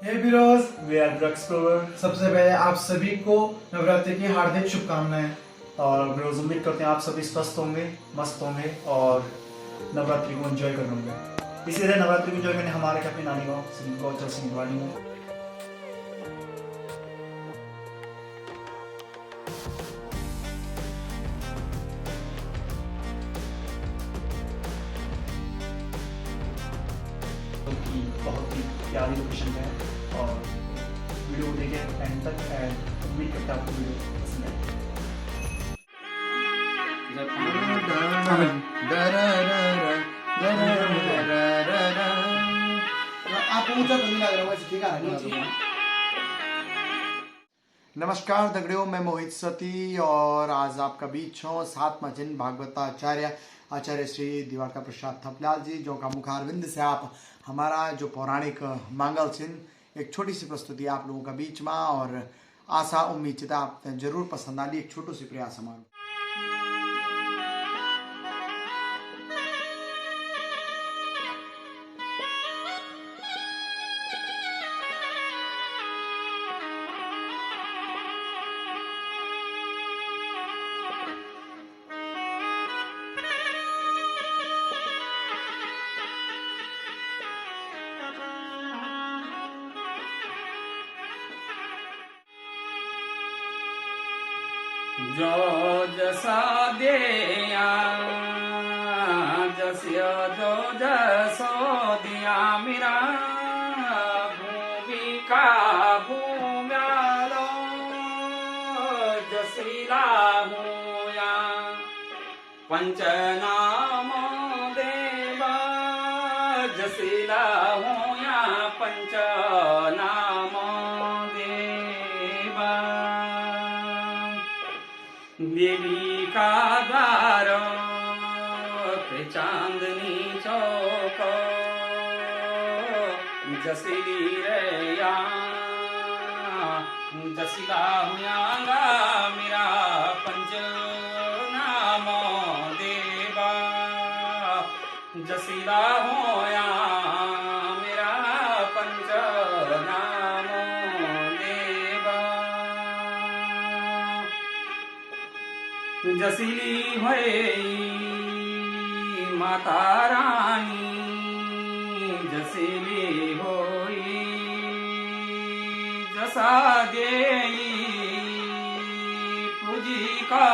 Hey Biroj, way are drugs प्रोवर। सबसे पहले आप सभी को नवरात्रि की हार्दिक शुभकामनाएं। और बिरोज उम्मीद करते हैं आप सभी स्वस्थ होंगे, मस्त होंगे और नवरात्रि को एंजॉय कर होंगे। इसी तरह नवरात्रि को एंजॉय करने हमारे अपने नानी गाँव श्री गौचर सिंह दिवाली में की बहुत ही प्यारी लोकेशन है और वीडियो को देखें एंड तक एंड उम्मीद करते हैं आपको वीडियो पसंद आप ऊंचा तो नहीं लग रहा वैसे, ठीक है। नमस्कार दगड़ियों, मैं मोहित सती और आज आपका बीच हूँ सात मचिन भागवताचार्य आचार्य श्री दिवाकर प्रसाद थपलाल जी, जो का मुखारविंद से आप हमारा जो पौराणिक मांगल चिन्ह एक छोटी सी प्रस्तुति आप लोगों का बीच में और आशा उम्मीद आप जरूर पसंद आली। एक छोटू सी प्रयास हमारा। जो जसा देया जस्य जो जसो दिया मेरा भूमि का भूम्यालो जसीला हुया पंचनाम देवा जसीला हुया पंचनाम देवा देवी का द्वार पे चांदनी चौक जसीली रैया जसीला हुआंगा मेरा पंच नाम देवा जसीला होया मेरा पंच नाम देवा जसीली होई माता रानी जसीली होई जसा देई पूजी का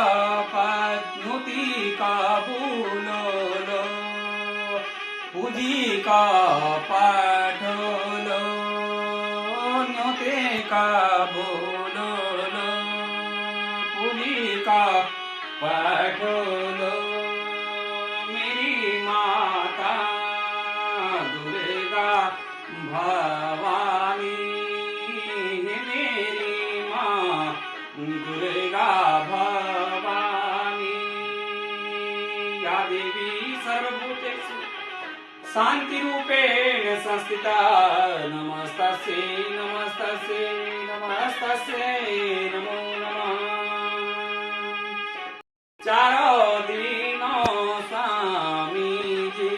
पद्नुति का भूलो लो पूजी का पाठोलो न्योते का बोलो लो पूजी का पठोलो मेरी माता दुर्गा भवानी मेरी माँ दुर्गा भवानी या देवी सर्वभूतेषु शांति रूपेण संस्थिता नमस्तस्यै नमस्तस्यै नमस्तस्यै नमो नमः। चारों दिनों स्वामी जी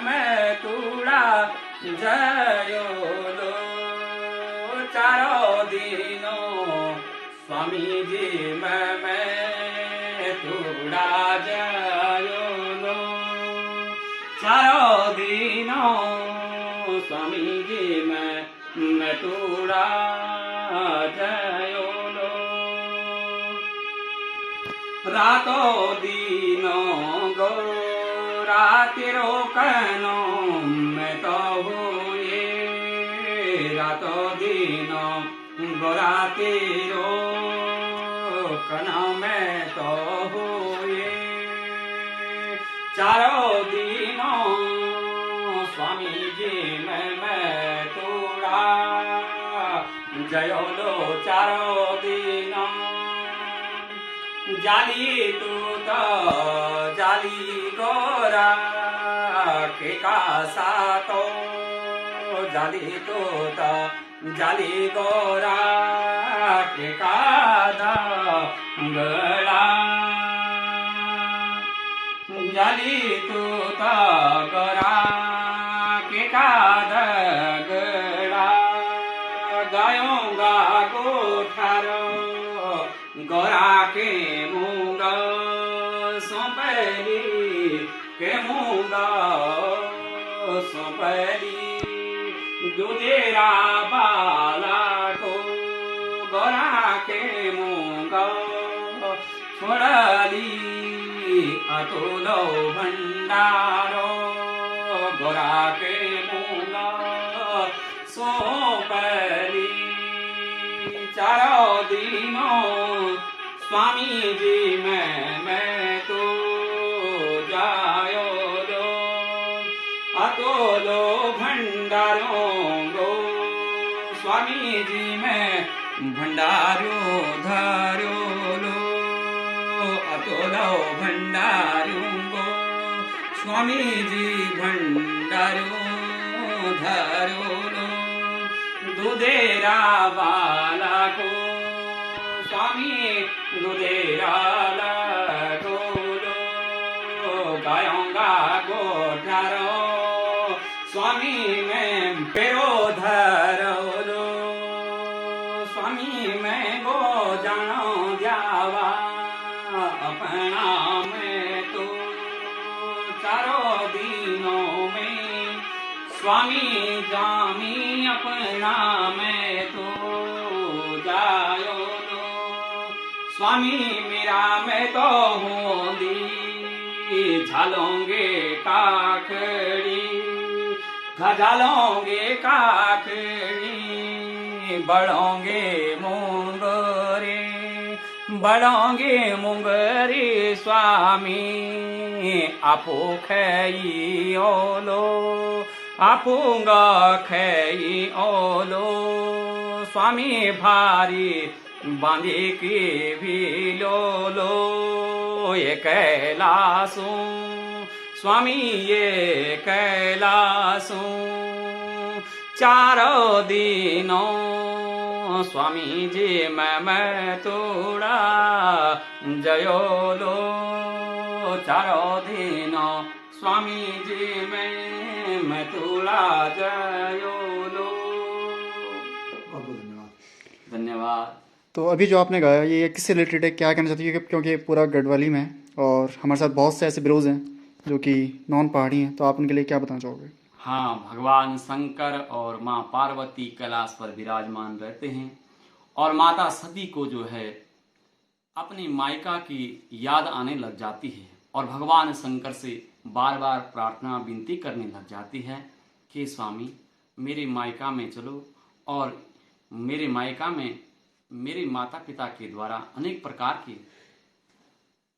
मैं तूड़ा जयो लो चारों दिनों स्वामी जी मैं तूड़ा जयो लो चारों दिनों स्वामी जी मैं तूड़ा जयो लो रातों दिनों गो रातिरो कनो मैं तो हुए रातों दिनों गो रातिरो कनो मैं तो हुए चारों दिनों स्वामी जी मैं तोड़ा जयो लो चारों दिनों जाली तू तो जाली गोरा के का सातो जाली तू तो जाली गोरा के का गला जाली तू तो गोरा के का गला गोठारो गोरा के मूंगा सौंपली के मूंगा सौंपली दुधेरा बाला को गोरा के मूंगा छोड़ली अतुलो भंडारो गोरा के मूंगा सौंपली चारों दिनों स्वामी जी मैं तो जायो लो अतोलो भंडारों गो स्वामी जी मैं भंडारो धारो लो अतोलो भंडारों गो स्वामी जी भंडारो धारो लो दुधेरा बाला को स्वामी दुधेरा को लो गायोंगा गोठारो स्वामी में पेरो धरो लो स्वामी में गो जानो जावा अपना में तो चारों दिनों में स्वामी जामी अपना में तो जायो लो स्वामी मेरा मैं तो होंदी झालोंगे काकड़ी झालोंगे काकड़ी बढ़ोंगे मूंगरे बढ़ोंगे मूंगरे स्वामी आपो खई ओलो आपूंगा खई ओलो स्वामी भारी बांधे के भी लो ये कैलासों स्वामी ये कैलासों चारों दिनों स्वामी जी मैं तोड़ा जयो लो चारों दिनों स्वामी जी मैं तोड़ा जयो लो। बहुत बहुत धन्यवाद। धन्यवाद। तो अभी जो आपने गाया ये किससे रिलेटेड है, क्या कहना चाहती है? क्योंकि पूरा गढ़वाली में है और हमारे साथ बहुत से ऐसे बिरोज हैं जो कि नॉन पहाड़ी हैं, तो आप उनके लिए क्या बताना चाहोगे? हाँ, भगवान शंकर और माँ पार्वती कैलाश पर विराजमान रहते हैं और माता सती को जो है अपनी मायका की याद आने लग जाती है और भगवान शंकर से बार बार प्रार्थना विनती करने लग जाती है कि स्वामी मेरे मायका में चलो और मेरे मायका में मेरे माता पिता के द्वारा अनेक प्रकार के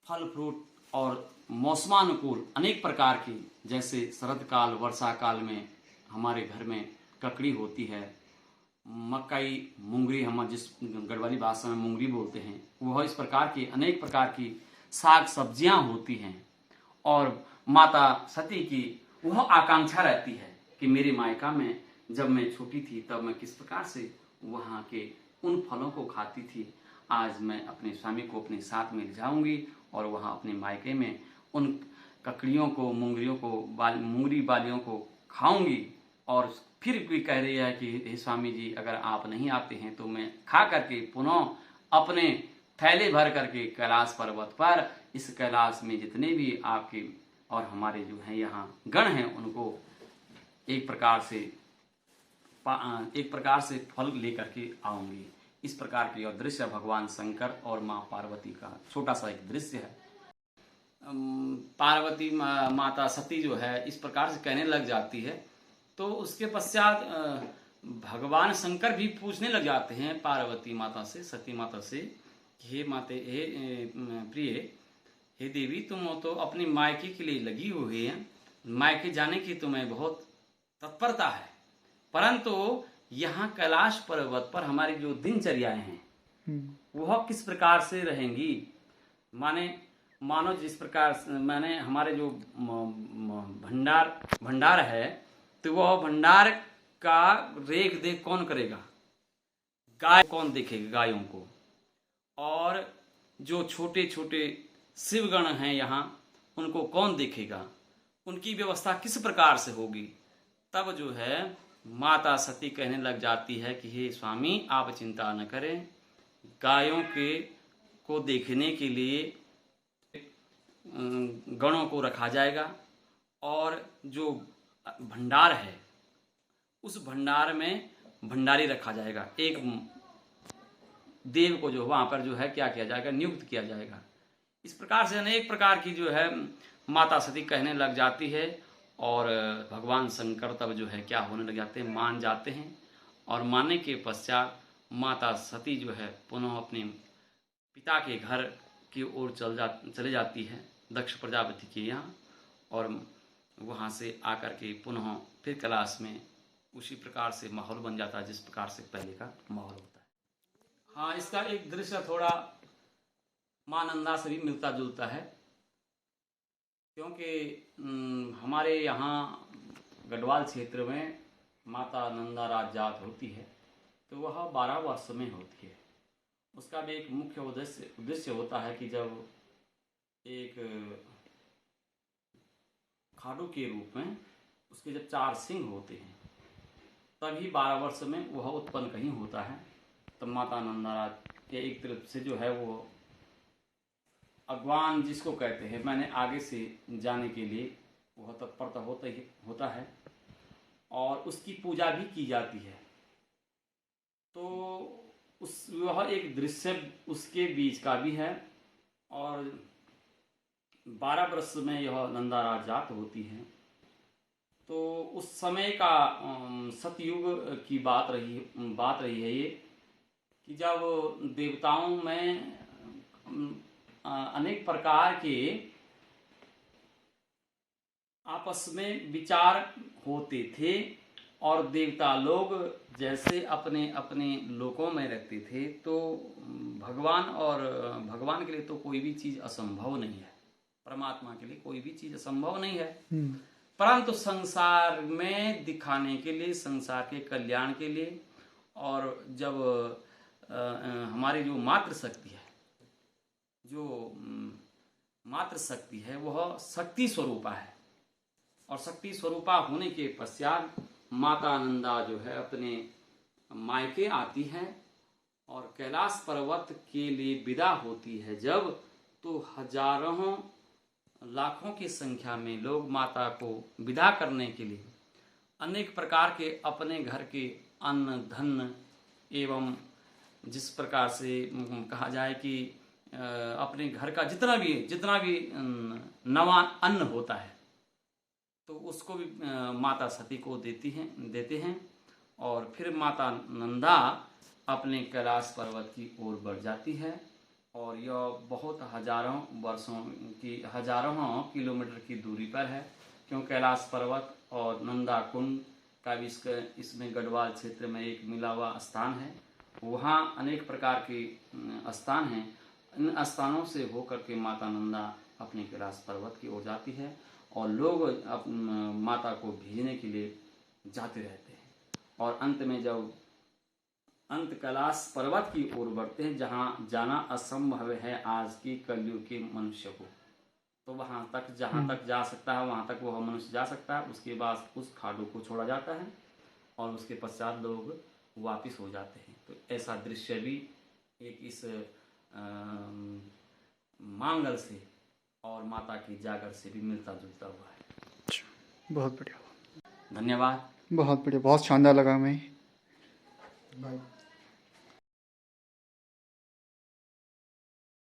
फल फ्रूट और मौसमानुकूल अनेक प्रकार की, जैसे शरद काल वर्षा काल में हमारे घर में ककड़ी होती है, मकई मुंगरी हम जिस गढ़वाली भाषा में मुंगरी बोलते हैं, वह इस प्रकार की अनेक प्रकार की साग सब्जियां होती हैं और माता सती की वह आकांक्षा रहती है कि मेरे मायका में जब मैं छोटी थी तब मैं किस प्रकार से वहाँ के उन फलों को खाती थी, आज मैं अपने स्वामी को अपने साथ में ले जाऊंगी और वहाँ अपने मायके में उन ककड़ियों को मुंगरियों को मुंगरी बालियों को खाऊंगी। और फिर भी कह रही है कि हे स्वामी जी अगर आप नहीं आते हैं तो मैं खा करके पुनः अपने थैले भर करके कैलाश पर्वत पर इस कैलाश में जितने भी आपके और हमारे जो हैं यहाँ गण हैं उनको एक प्रकार से फल लेकर के आऊंगी। इस प्रकार की और दृश्य भगवान शंकर और माँ पार्वती का छोटा सा एक दृश्य है। पार्वती माता सती जो है इस प्रकार से कहने लग जाती है तो उसके पश्चात भगवान शंकर भी पूछने लग जाते हैं पार्वती माता से, सती माता से, हे माते हे प्रिय हे देवी तुम तो अपनी मायके के लिए लगी हुई है, मायके जाने की तुम्हें बहुत तत्परता है, परंतु यहाँ कैलाश पर्वत पर हमारी जो दिनचर्याएं हैं वह किस प्रकार से रहेंगी। मानो जिस प्रकार माने हमारे जो भंडार है तो वह भंडार का रेख देख कौन करेगा, गाय कौन देखेगा गायों को, और जो छोटे छोटे शिवगण हैं यहाँ उनको कौन देखेगा, उनकी व्यवस्था किस प्रकार से होगी। तब जो है माता सती कहने लग जाती है कि हे स्वामी आप चिंता न करें, गायों के को देखने के लिए गणों को रखा जाएगा और जो भंडार है उस भंडार में भंडारी रखा जाएगा। एक देव को जो वहाँ पर जो है क्या किया जाएगा, नियुक्त किया जाएगा। इस प्रकार से अनेक प्रकार की जो है माता सती कहने लग जाती है और भगवान शंकर तब जो है क्या होने लग जाते हैं, मान जाते हैं। और मानने के पश्चात माता सती जो है पुनः अपने पिता के घर की ओर चले जाती है, दक्ष प्रजापति के यहाँ, और वहाँ से आकर के पुनः फिर कैलाश में उसी प्रकार से माहौल बन जाता है जिस प्रकार से पहले का माहौल होता है। हाँ, इसका एक दृश्य थोड़ा माँ नंदा से भी मिलता जुलता है, क्योंकि हमारे यहाँ गढ़वाल क्षेत्र में माता नंदा राज जात होती है तो वह 12 वर्ष में होती है। उसका भी एक मुख्य उद्देश्य होता है कि जब एक खाडू के रूप में उसके जब 4 सिंह होते हैं तभी 12 वर्ष में वह उत्पन्न कहीं होता है। तब माता नंदा के एक तरफ से जो है वो अगवान जिसको कहते हैं, मैंने आगे से जाने के लिए वह तत्परता होता है और उसकी पूजा भी की जाती है। तो वह एक दृश्य उसके बीच का भी है। और 12 वर्ष में यह नंदा राज जात होती है। तो उस समय का सतयुग की बात रही है ये, कि जब देवताओं में अनेक प्रकार के आपस में विचार होते थे और देवता लोग जैसे अपने अपने लोकों में रहते थे। तो भगवान के लिए तो कोई भी चीज असंभव नहीं है, परमात्मा के लिए कोई भी चीज असंभव नहीं है। परंतु संसार में दिखाने के लिए, संसार के कल्याण के लिए, और जब हमारी जो मातृ शक्ति है वह शक्ति स्वरूपा है, और शक्ति स्वरूपा होने के पश्चात माता नंदा जो है अपने मायके आती है और कैलाश पर्वत के लिए विदा होती है। जब तो हजारों लाखों की संख्या में लोग माता को विदा करने के लिए अनेक प्रकार के अपने घर के अन्न धन एवं जिस प्रकार से कहा जाए कि अपने घर का जितना भी नवा अन्न होता है तो उसको भी माता सती को देते हैं। और फिर माता नंदा अपने कैलाश पर्वत की ओर बढ़ जाती है और यह बहुत हजारों किलोमीटर की दूरी पर है, क्यों कैलाश पर्वत और नंदा कुंड का भी इसमें गढ़वाल क्षेत्र में एक मिला हुआ स्थान है। वहाँ अनेक प्रकार के स्थान हैं। इन स्थानों से होकर के माता नंदा अपने कैलाश पर्वत की ओर जाती है और लोग माता को भेजने के लिए जाते रहते हैं। और अंत में जब कैलाश पर्वत की ओर बढ़ते हैं, जहाँ जाना असंभव है आज की कलयुग के मनुष्य को, तो वहाँ तक जहाँ तक जा सकता है वहाँ तक वह मनुष्य जा सकता है। उसके बाद उस खाडू को छोड़ा जाता है और उसके पश्चात लोग वापिस हो जाते हैं। तो ऐसा दृश्य भी एक इस मांगल से और माता की जागर से भी मिलता जुलता हुआ है। बहुत बढ़िया, धन्यवाद। बहुत बढ़िया, बहुत शानदार लगा हमें भाई।